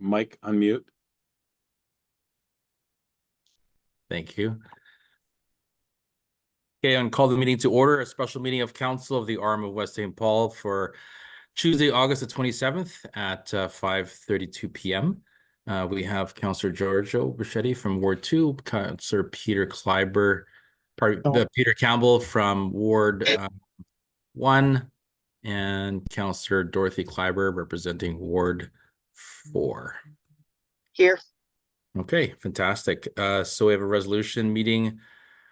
Mike, unmute. Thank you. Okay, and call the meeting to order. A special meeting of Council of the Arm of West St. Paul for Tuesday, August the 27th at 5:32 p.m. We have Councillor Giorgio Bichetti from Ward 2, Councillor Peter Kleiber, Peter Campbell from Ward 1, and Councillor Dorothy Kleiber representing Ward 4. Here. Okay, fantastic. So we have a resolution meeting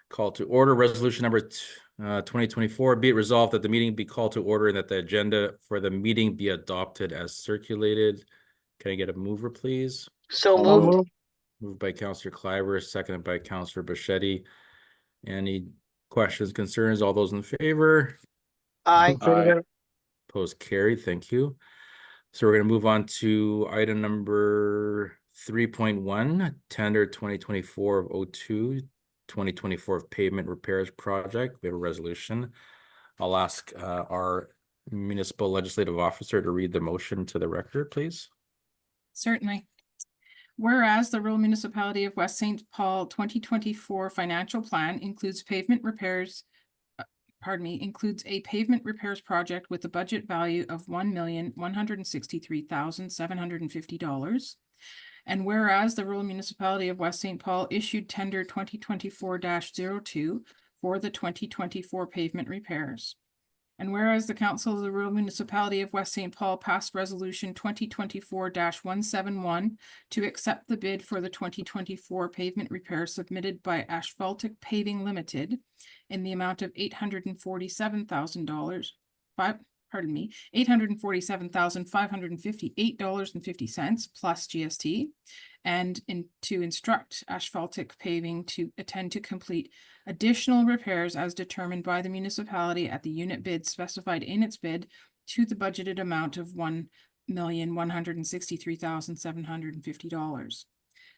call to order. Resolution number 2024. Be it resolved that the meeting be called to order and that the agenda for the meeting be adopted as circulated. Can I get a mover, please? So moved. Moved by Councillor Kleiber, seconded by Councillor Bichetti. Any questions, concerns? All those in favor? Aye. Opposed, carried. Thank you. So we're going to move on to item number 3.1, tender 2024 of 02, 2024 of pavement repairs project. We have a resolution. I'll ask our municipal legislative officer to read the motion to the record, please. Certainly. Whereas the rural municipality of West St. Paul 2024 financial plan includes pavement repairs, includes a pavement repairs project with a budget value of $1,163,750. And whereas the rural municipality of West St. Paul issued tender 2024-02 for the 2024 pavement repairs. And whereas the Council of the Rural Municipality of West St. Paul passed Resolution 2024-171 to accept the bid for the 2024 pavement repair submitted by Asphaltic Paving Limited in the amount of $847,558.50 plus GST, and to instruct Asphaltic Paving to attend to complete additional repairs as determined by the municipality at the unit bid specified in its bid to the budgeted amount of $1,163,750.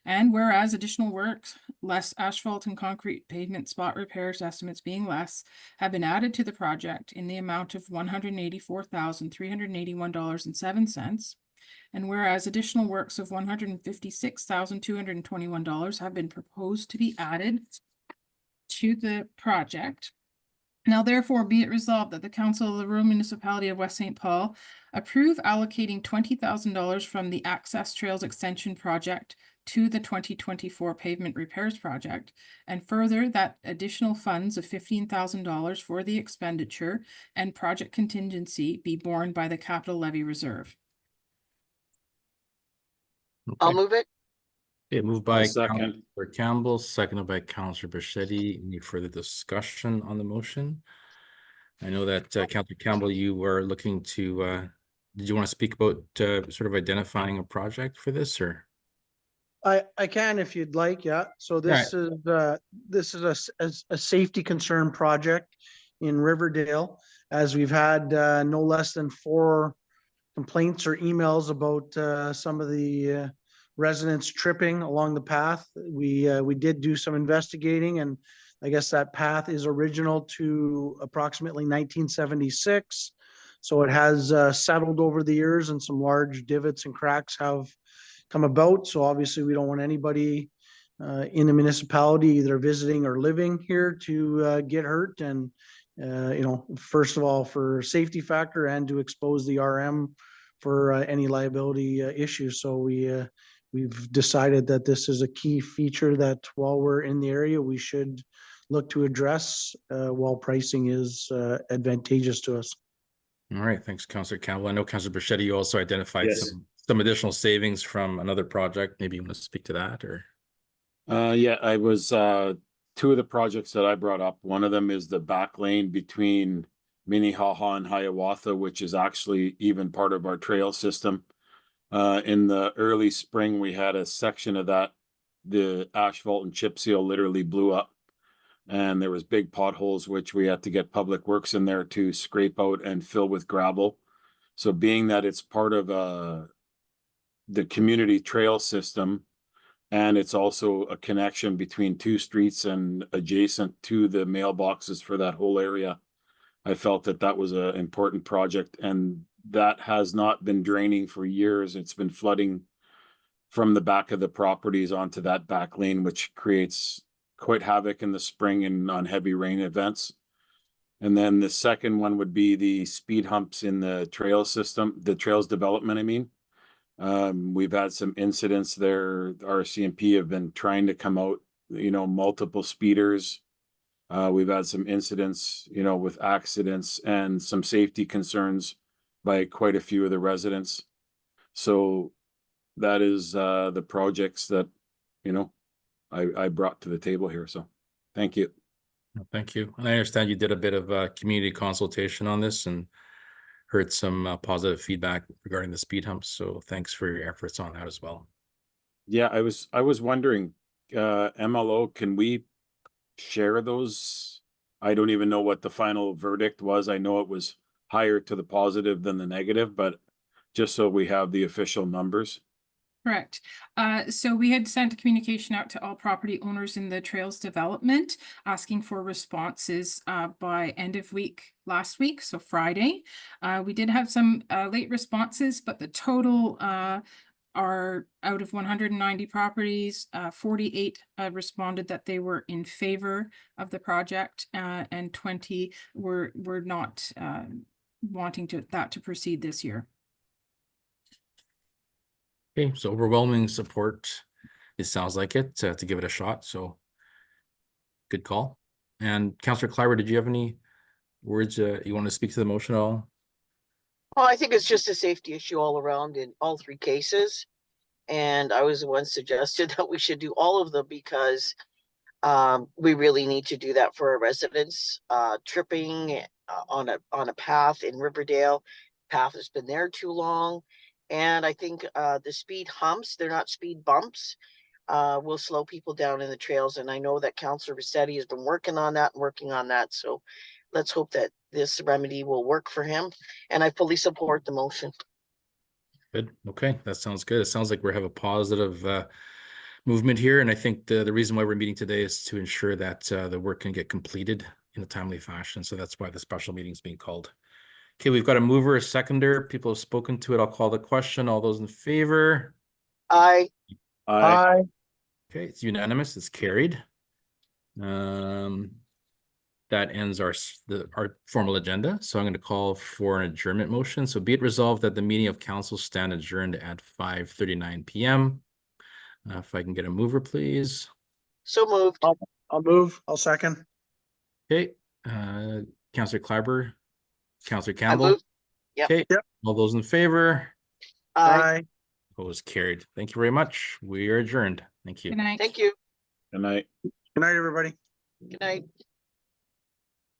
And whereas additional works, less asphalt and concrete pavement spot repairs estimates being less, have been added to the project in the amount of $184,381.07. And whereas additional works of $156,221 have been proposed to be added to the project. Now therefore be it resolved that the Council of the Rural Municipality of West St. Paul approve allocating $20,000 from the Access Trails Extension Project to the 2024 pavement repairs project, and further that additional funds of $15,000 for the expenditure and project contingency be borne by the capital levy reserve. Okay. I'll move it. Okay, moved by Second. Councillor Campbell, seconded by Councillor Bichetti. Any further discussion on the motion? I know that Councillor Campbell, you were looking to, did you want to speak about sort of identifying a project for this, or? I can if you'd like, yeah. So this is a safety concern project in Riverdale, as we've had no less than 4 complaints or emails about some of the residents tripping along the path. We did do some investigating, and I guess that path is original to approximately 1976. So it has settled over the years, and some large divots and cracks have come about. So obviously we don't want anybody in the municipality either visiting or living here to get hurt. And you know, first of all, for safety factor and to expose the RM for any liability issues. So we've decided that this is a key feature that while we're in the area, we should look to address while pricing is advantageous to us. All right, thanks, Councillor Campbell. I know Councillor Bichetti, you also identified Yes. some additional savings from another project. Maybe you want to speak to that, or? Yeah, I was 2 of the projects that I brought up. One of them is the back lane between Minnehaha and Hiawatha, which is actually even part of our trail system. In the early spring, we had a section of that, the asphalt and chip seal literally blew up, and there was big potholes, which we had to get Public Works in there to scrape out and fill with gravel. So being that it's part of the community trail system, and it's also a connection between 2 streets and adjacent to the mailboxes for that whole area, I felt that that was an important project, and that has not been draining for years. It's been flooding from the back of the properties onto that back lane, which creates quite havoc in the spring and on heavy rain events. And then the second one would be the speed humps in the trail system, the trails development, I mean. We've had some incidents there. RCMP have been trying to come out, multiple speeders. We've had some incidents, with accidents and some safety concerns by quite a few of the residents. So that is the projects that, I brought to the table here. So thank you. Thank you. And I understand you did a bit of community consultation on this and heard some positive feedback regarding the speed humps. So thanks for your efforts on that as well. Yeah, I was wondering, MLO, can we share those? I don't even know what the final verdict was. I know it was higher to the positive than the negative, but just so we have the official numbers. Correct. So we had sent a communication out to all property owners in the trails development, asking for responses by end of week last week, so Friday. We did have some late responses, but the total are out of 190 properties, 48 responded that they were in favor of the project, and 20 were not wanting that to proceed this year. Okay, so overwhelming support. It sounds like it to give it a shot. So good call. And Councillor Kleiber, did you have any words you want to speak to the motion at all? Well, I think it's just a safety issue all around in all three cases. And I was the one suggested that we should do all of them because we really need to do that for our residents. Tripping on a path in Riverdale, path has been there too long. And I think the speed humps, they're not speed bumps, will slow people down in the trails. And I know that Councillor Rossetti has been working on that. So let's hope that this remedy will work for him. And I fully support the motion. Good. Okay, that sounds good. It sounds like we have a positive movement here. And I think the reason why we're meeting today is to ensure that the work can get completed in a timely fashion. So that's why the special meeting is being called. Okay, we've got a mover, a seconder. People have spoken to it. I'll call the question. All those in favor? Aye. Aye. Okay, it's unanimous. It's carried. That ends our formal agenda. So I'm going to call for an adjournment motion. So be it resolved that the meeting of council stand adjourned at 5:39 p.m. If I can get a mover, please. So moved. I'll move. I'll second. Okay, Councillor Kleiber, Councillor I Campbell. moved. Yep. Okay, Yep. all those in favor? Aye. Opposed, carried. Thank you very much. We are adjourned. Thank you. Good night. Thank you. Good night. Good night, everybody. Good night.